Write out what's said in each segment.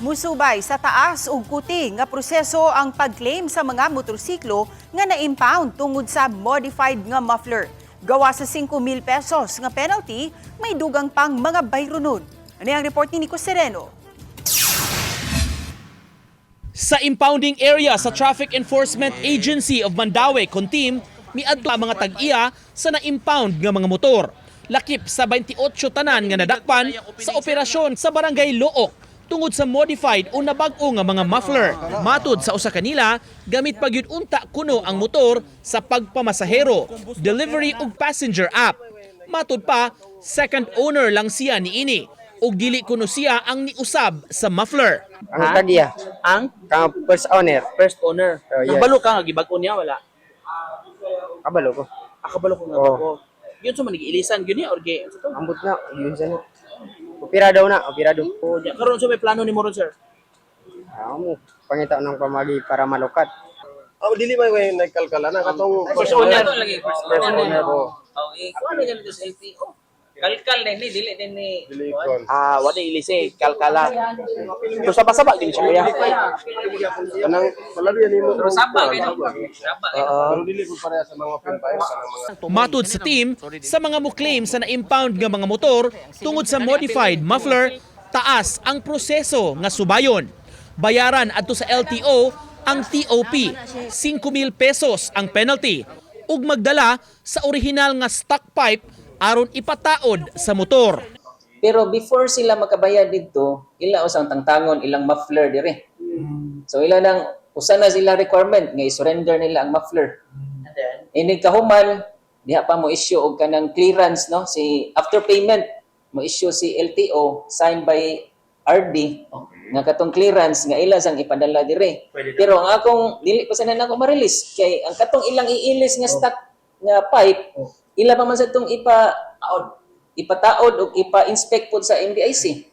Musubay sa taas ug kuti nga proseso ang pag-claim sa mga motorsiklo nga na-impound tungod sa modified nga muffler. Gawa sa 5,000 pesos nga penalty, may dugang pang mga bayronon. Ano ang report ni Nico Sereno? Sa impounding area sa Traffic Enforcement Agency of Mandaue, Contim, miadto ang mga tag-iya sa na-impound nga mga motor. Lakip sa 28 tanan nga nadakpan sa operasyon sa Barangay Look tungod sa modified o nabag-o nga mga muffler. Matud sa usa kanila, gamit pagyud unta kuno ang motor sa pagpamasahero, delivery ug passenger app. Matud pa, second owner lang siya niini ug dili kuno siya ang niusab sa muffler. Ang tagiya, Ang first owner. first owner. Oh, yes. Nagbalo ka nga gibag-o niya wala. Kabalo ko. Akabalo ko nga Oh. bago. Yun sa manigi-ilisan gyud niya or gi. Ambot na, yun sa na. Opera daw na, opera daw. Oh, diya karon sa may plano ni mo ron, sir. Amo, pangita ng pamagi para malukat. Dili man may nagkalkala na katong First owner. First owner ko. Oh, kuha na ganito sa LTO. Kalkal na ni dili din ni. Dili kon. Wala ilise kalkala. So saba-saba gini siya kuya. Kanang palabi nimo. Saba gini. Saba. Pero dili ko pareha sa mga pinpayo kanang mga Matud sa team, sa mga mo-claim sa na-impound nga mga motor tungod sa modified muffler, taas ang proseso nga subayon. Bayaran adto sa LTO ang TOP, 5,000 pesos ang penalty, ug magdala sa orihinal nga stock pipe aron ipataod sa motor. Pero before sila makabayad dito, ila usang tangtangon ilang muffler dire. So ila nang usa na sila requirement nga i-surrender nila ang muffler. Ini kahuman diha pa mo issue og kanang clearance no si after payment mo issue si LTO signed by RD nga katong clearance nga ila sang ipadala dire. Pero ang akong dili pa sana nako ma-release kay ang katong ilang iilis nga stock nga pipe ila pa man sa itong ipataod o ipa-inspect po sa MBIC.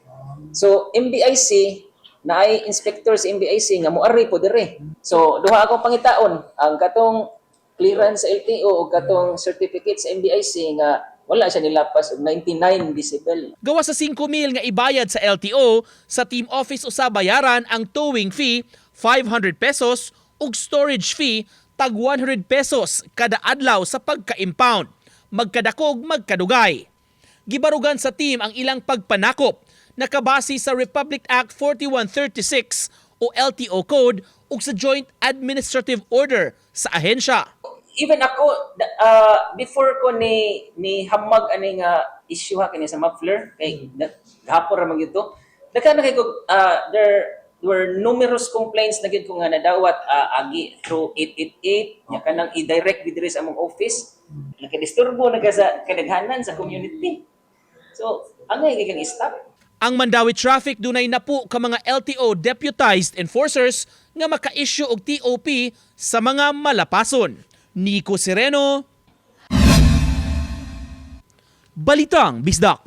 So, MBIC, na ay inspector sa MBIC nga muari po dire. So, duha akong pangitaon, ang katong clearance sa LTO o katong certificate sa MBIC nga wala siya nilapas og 99 decibel. Gawa sa 5,000 nga ibayad sa LTO, sa team office usa bayaran ang towing fee 500 pesos ug storage fee tag 100 pesos kada adlaw sa pagka-impound. Magkadakog, magkadugay. Gibarugan sa team ang ilang pagpanakop nakabase sa Republic Act 4136 o LTO Code ug sa Joint Administrative Order sa ahensya. Even ako before ko ni hamag ani nga issue ha kini sa muffler kay gahapon ra man gyud to. Daghan na kay ko there were numerous complaints na gyud ko nga nadawat agi through 888 nya kanang i-direct with sa among office. Nakadisturbo na sa kadaghanan sa community. So, angay kay stop. Ang Mandaue Traffic dunay napo ka mga LTO deputized enforcers nga maka-issue og TOP sa mga malapason. Nico Sereno, Balitang Bisdak.